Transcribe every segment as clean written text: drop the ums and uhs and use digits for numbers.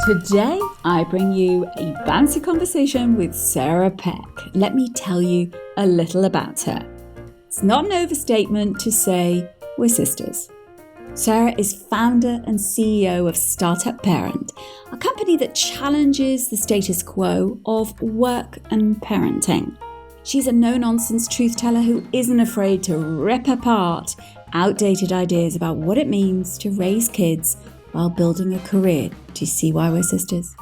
Today, I bring you a bouncy conversation with Sarah Peck. Let me tell you a little about her. It's not an overstatement to say we're sisters. Sarah is founder and CEO of Startup Parent, a company that challenges the status quo of work and parenting. She's a no-nonsense truth teller who isn't afraid to rip apart outdated ideas about what it means to raise kids while building a career. Do you see why we're sisters?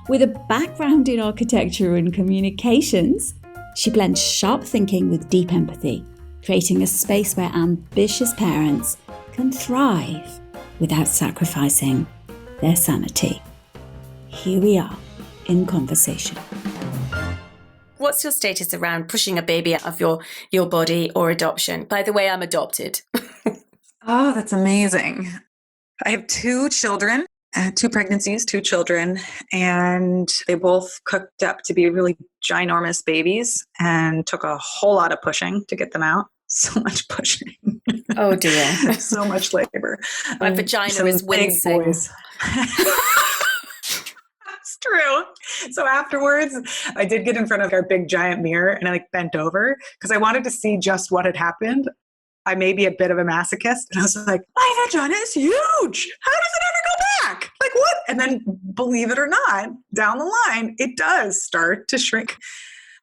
With a background in architecture and communications, she blends sharp thinking with deep empathy, creating a space where ambitious parents can thrive without sacrificing their sanity. Here we are in conversation. What's your status around pushing a baby out of your body or adoption? By the way, I'm adopted. Oh, that's amazing. I have two children, 2 pregnancies, 2 children, and they both cooked up to be really ginormous babies and took a whole lot of pushing to get them out. So much pushing. Oh dear. So much labor. My vagina is wincing. That's true. So afterwards, I did get in front of our big giant mirror and I bent over because I wanted to see just what had happened. I may be a bit of a masochist. And I was like, my vagina is huge. How does it ever go back? Like what? And then believe it or not, down the line, it does start to shrink.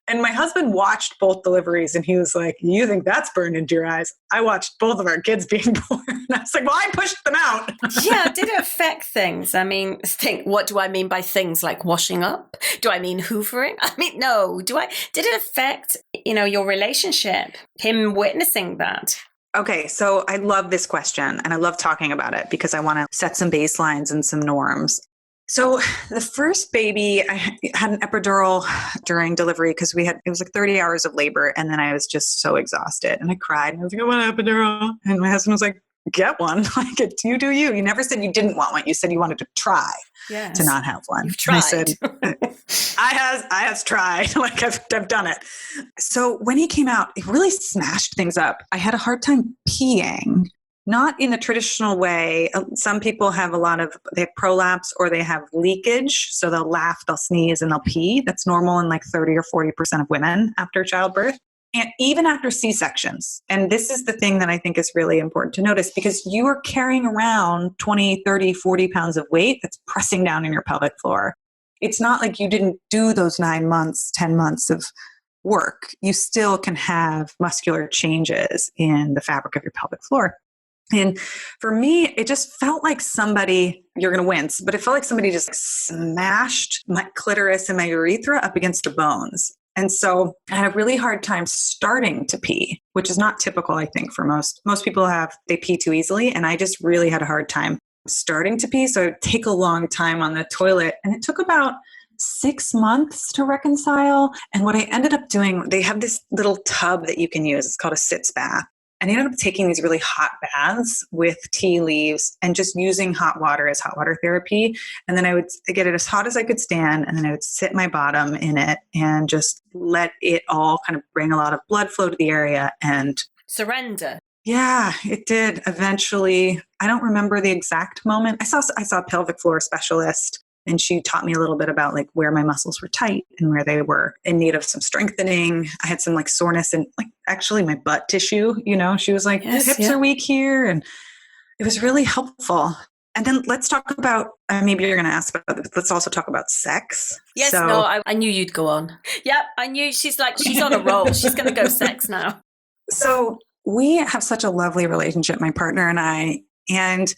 And my husband watched both deliveries and he was like, you think that's burned into your eyes? I watched both of our kids being born. And I was like, well, I pushed them out. Yeah, did it affect things? I mean, what do I mean by things like washing up? Do I mean hoovering? I mean, no. Did it affect, your relationship? Him witnessing that? Okay, so I love this question and I love talking about it because I want to set some baselines and some norms. So the first baby, I had an epidural during delivery because it was like 30 hours of labor. And then I was just so exhausted and I cried. And I was like, I want an epidural. And my husband was like, get one. Like, you do you. You never said you didn't want one. You said you wanted to try to not have one. You've tried. I said, I has tried. Like I've done it. So when he came out, it really smashed things up. I had a hard time peeing. Not in a traditional way. Some people have they have prolapse or they have leakage. So they'll laugh, they'll sneeze, and they'll pee. That's normal in like 30 or 40% of women after childbirth. And even after C-sections. And this is the thing that I think is really important to notice because you are carrying around 20, 30, 40 pounds of weight that's pressing down in your pelvic floor. It's not like you didn't do those 9 months, 10 months of work. You still can have muscular changes in the fabric of your pelvic floor. And for me, it just felt like you're going to wince, but it felt like somebody just smashed my clitoris and my urethra up against the bones. And so I had a really hard time starting to pee, which is not typical, I think, for most people they pee too easily. And I just really had a hard time starting to pee. So it would take a long time on the toilet. And it took about 6 months to reconcile. And what I ended up doing, they have this little tub that you can use. It's called a sitz bath. And I ended up taking these really hot baths with tea leaves and just using hot water as hot water therapy. And then I would get it as hot as I could stand. And then I would sit my bottom in it and just let it all kind of bring a lot of blood flow to the area and surrender. Yeah, it did. Eventually, I don't remember the exact moment. I saw a pelvic floor specialist. And she taught me a little bit about like where my muscles were tight and where they were in need of some strengthening. I had some like soreness and like actually my butt tissue, she was like, hips are weak here. And it was really helpful. And then let's talk about, maybe you're going to ask about this. Let's also talk about sex. Yes, I knew you'd go on. Yep, I knew she's on a roll. She's going to go sex now. So we have such a lovely relationship, my partner and I, and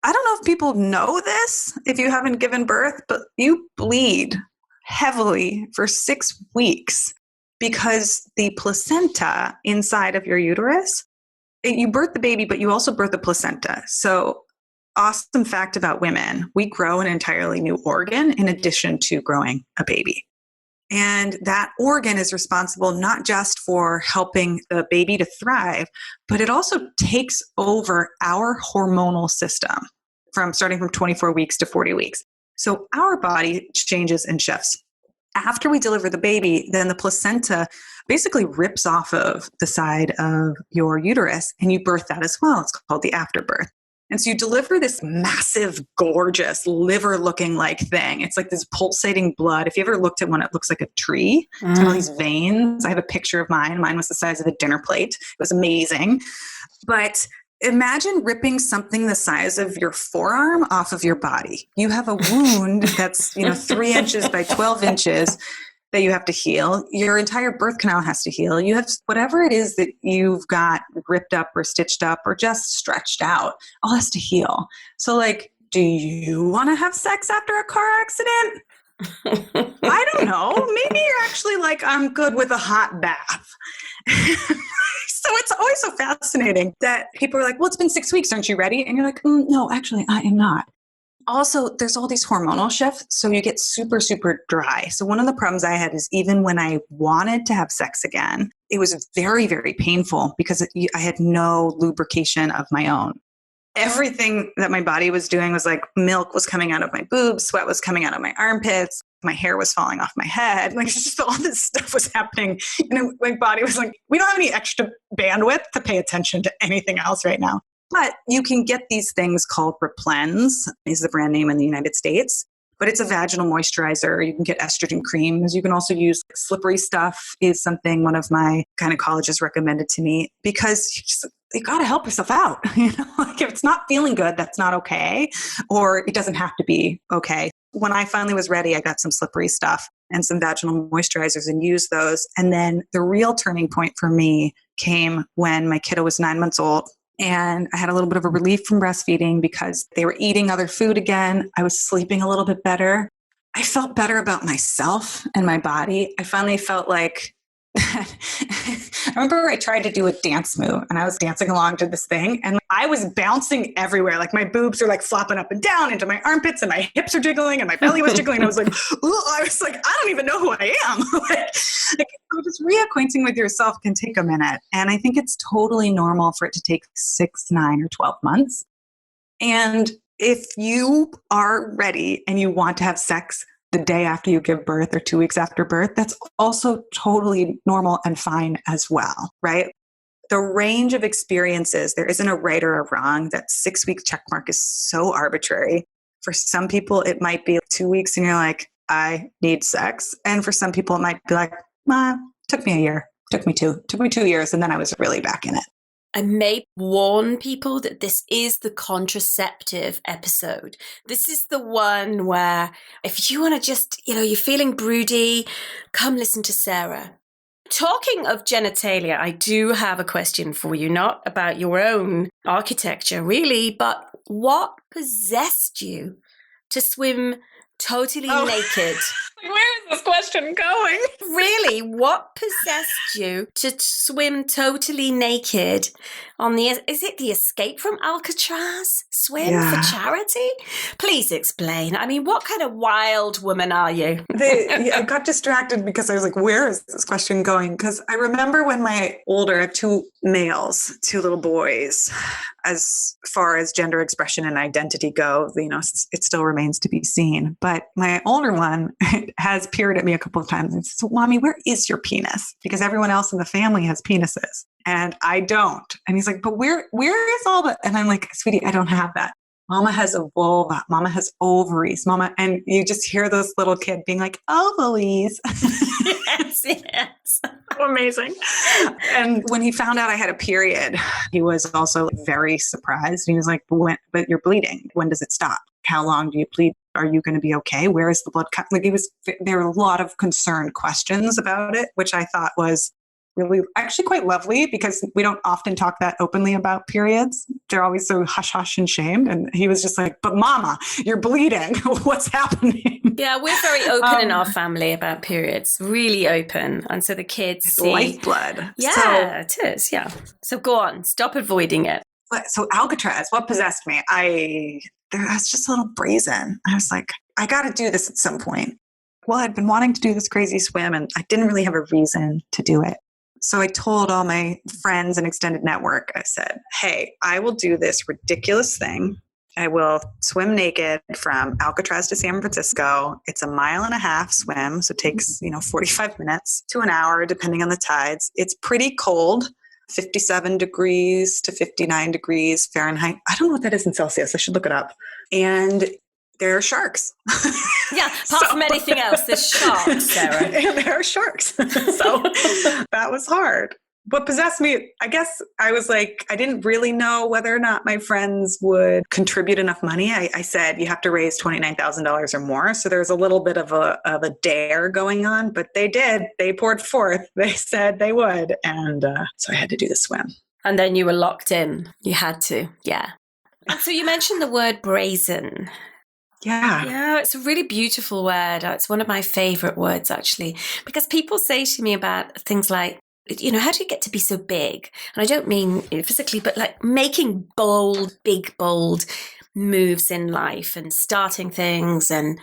I don't know if people know this, if you haven't given birth, but you bleed heavily for 6 weeks because the placenta inside of your uterus, you birth the baby, but you also birth the placenta. So awesome fact about women, we grow an entirely new organ in addition to growing a baby. And that organ is responsible not just for helping the baby to thrive, but it also takes over our hormonal system starting from 24 weeks to 40 weeks. So our body changes and shifts. After we deliver the baby, then the placenta basically rips off of the side of your uterus and you birth that as well. It's called the afterbirth. And so you deliver this massive, gorgeous, liver-looking like thing. It's like this pulsating blood. If you ever looked at one, it looks like a tree. It's got all these veins. I have a picture of mine. Mine was the size of a dinner plate. It was amazing. But imagine ripping something the size of your forearm off of your body. You have a wound that's 3 inches by 12 inches that you have to heal. Your entire birth canal has to heal. You have whatever it is that you've got ripped up or stitched up or just stretched out, all has to heal. So like, do you want to have sex after a car accident? I don't know. Maybe you're actually like, I'm good with a hot bath. So it's always so fascinating that people are like, well, it's been 6 weeks. Aren't you ready? And you're like, no, actually, I am not. Also, there's all these hormonal shifts, so you get super, super dry. So one of the problems I had is even when I wanted to have sex again, it was very, very painful because I had no lubrication of my own. Everything that my body was doing was like milk was coming out of my boobs, sweat was coming out of my armpits, my hair was falling off my head. Like it's just all this stuff was happening. And my body was like, we don't have any extra bandwidth to pay attention to anything else right now. But you can get these things called Replens, is the brand name in the United States. But it's a vaginal moisturizer. You can get estrogen creams. You can also use slippery stuff is something one of my gynecologists recommended to me because you got to help yourself out. Like if it's not feeling good, that's not okay. Or it doesn't have to be okay. When I finally was ready, I got some slippery stuff and some vaginal moisturizers and used those. And then the real turning point for me came when my kiddo was 9 months old. And I had a little bit of a relief from breastfeeding because they were eating other food again. I was sleeping a little bit better. I felt better about myself and my body. I finally felt like, I remember I tried to do a dance move and I was dancing along to this thing and I was bouncing everywhere. Like my boobs are like flopping up and down into my armpits and my hips are jiggling and my belly was jiggling. I was like, I don't even know who I am. like just reacquainting with yourself can take a minute. And I think it's totally normal for it to take 6, 9, or 12 months. And if you are ready and you want to have sex the day after you give birth or 2 weeks after birth, that's also totally normal and fine as well, right? The range of experiences, there isn't a right or a wrong. That 6-week check mark is so arbitrary. For some people, it might be 2 weeks and you're like, I need sex. And for some people, it might be like, took me a year, took me 2 years, and then I was really back in it. I may warn people that this is the contraceptive episode. This is the one where if you want to just, you're feeling broody, come listen to Sarah. Talking of genitalia, I do have a question for you, not about your own architecture really, but what possessed you to swim totally naked? Where is this question going? Really, what possessed you to swim totally naked on is it the Escape from Alcatraz swim for charity? Please explain. I mean, what kind of wild woman are you? I got distracted because I was like, where is this question going? Because I remember when I have 2 males, 2 little boys. As far as gender expression and identity go, it still remains to be seen. But my older one has peered at me a couple of times and said, so, Mommy, where is your penis? Because everyone else in the family has penises and I don't. And he's like, but where is all that? And I'm like, sweetie, I don't have that. Mama has a vulva. Mama has ovaries. Mama, and you just hear this little kid being like, ovaries. Yes. So amazing. And when he found out I had a period, he was also very surprised. He was like, but you're bleeding. When does it stop? How long do you bleed? Are you going to be okay? Where is the blood? There were a lot of concerned questions about it, which I thought was really actually quite lovely because we don't often talk that openly about periods. They're always so hush-hush and shamed. And he was just like, but Mama, you're bleeding. What's happening? Yeah, we're very open in our family about periods, really open. And so the kids see lifeblood. Yeah, it is. Yeah. So go on, stop avoiding it. So Alcatraz, what possessed me? I was just a little brazen. I was like, I got to do this at some point. Well, I'd been wanting to do this crazy swim and I didn't really have a reason to do it. So I told all my friends and extended network, I said, hey, I will do this ridiculous thing. I will swim naked from Alcatraz to San Francisco. It's a 1.5 mile swim. So it takes, 45 minutes to an hour, depending on the tides. It's pretty cold. 57 degrees to 59 degrees Fahrenheit. I don't know what that is in Celsius. I should look it up. And there are sharks. Yeah, apart from anything else, there's sharks, Sarah. And there are sharks. So that was hard. What possessed me, I guess I was like, I didn't really know whether or not my friends would contribute enough money. I said, you have to raise $29,000 or more. So there's a little bit of a dare going on, but they did. They poured forth. They said they would. And so I had to do the swim. And then you were locked in. You had to. Yeah. So you mentioned the word brazen. Yeah. Yeah, it's a really beautiful word. It's one of my favorite words, actually, because people say to me about things like, how do you get to be so big? And I don't mean physically, but like making big, bold moves in life and starting things and,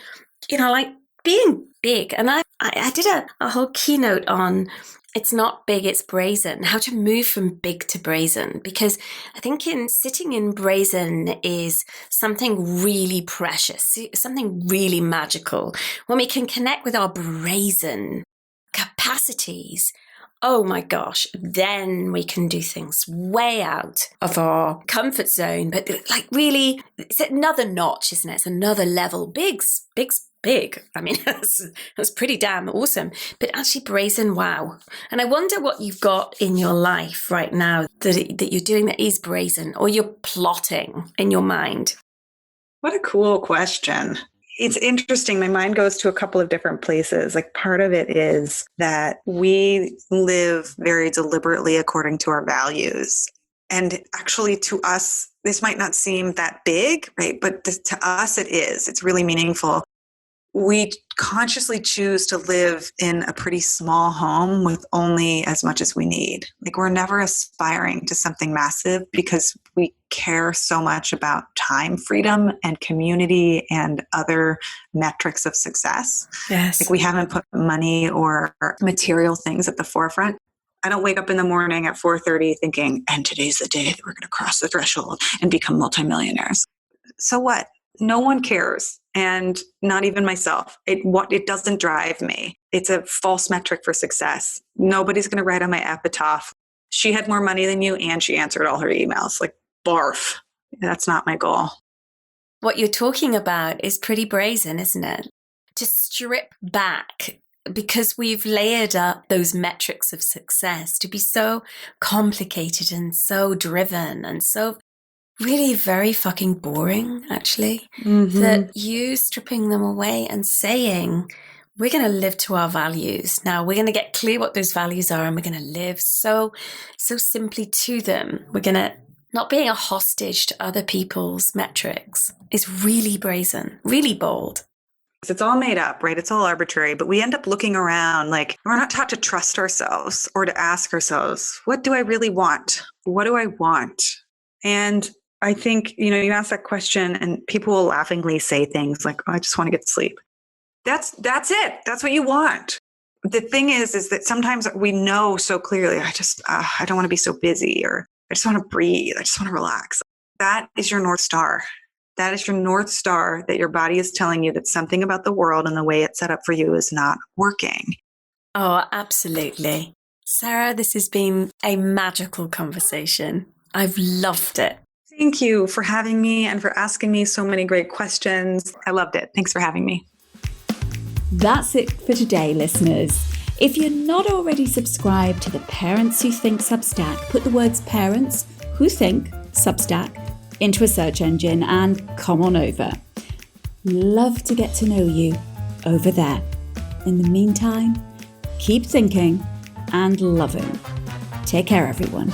like being big. And I did a whole keynote on it's not big, it's brazen, how to move from big to brazen. Because I think sitting in brazen is something really precious, something really magical. When we can connect with our brazen capacities, oh my gosh, then we can do things way out of our comfort zone. But like really, it's another notch, isn't it? It's another level. Big's big. I mean, that's pretty damn awesome. But actually brazen, wow. And I wonder what you've got in your life right now that you're doing that is brazen or you're plotting in your mind. What a cool question. It's interesting. My mind goes to a couple of different places. Like part of it is that we live very deliberately according to our values. And actually to us, this might not seem that big, right? But to us, it is. It's really meaningful. We consciously choose to live in a pretty small home with only as much as we need. Like we're never aspiring to something massive because we care so much about time freedom and community and other metrics of success. Yes. Like we haven't put money or material things at the forefront. I don't wake up in the morning at 4:30 thinking, and today's the day that we're going to cross the threshold and become multimillionaires. So what? No one cares. And not even myself. It doesn't drive me. It's a false metric for success. Nobody's going to write on my epitaph, she had more money than you and she answered all her emails. Like, barf. That's not my goal. What you're talking about is pretty brazen, isn't it? To strip back because we've layered up those metrics of success to be so complicated and so driven and so really very fucking boring, actually, that you stripping them away and saying, we're going to live to our values. Now we're going to get clear what those values are and we're going to live so simply to them. We're going to not being a hostage to other people's metrics is really brazen, really bold. It's all made up, right? It's all arbitrary, but we end up looking around like we're not taught to trust ourselves or to ask ourselves, what do I really want? What do I want? And I think, you ask that question and people will laughingly say things like, oh, I just want to get to sleep. That's it. That's what you want. The thing is that sometimes we know so clearly, I don't want to be so busy, or I just want to breathe. I just want to relax. That is your North Star. That is your North Star, that your body is telling you that something about the world and the way it's set up for you is not working. Oh, absolutely. Sarah, this has been a magical conversation. I've loved it. Thank you for having me and for asking me so many great questions. I loved it. Thanks for having me. That's it for today, listeners. If you're not already subscribed to the Parents Who Think Substack, put the words Parents Who Think Substack into a search engine and come on over. Love to get to know you over there. In the meantime, keep thinking and loving. Take care, everyone.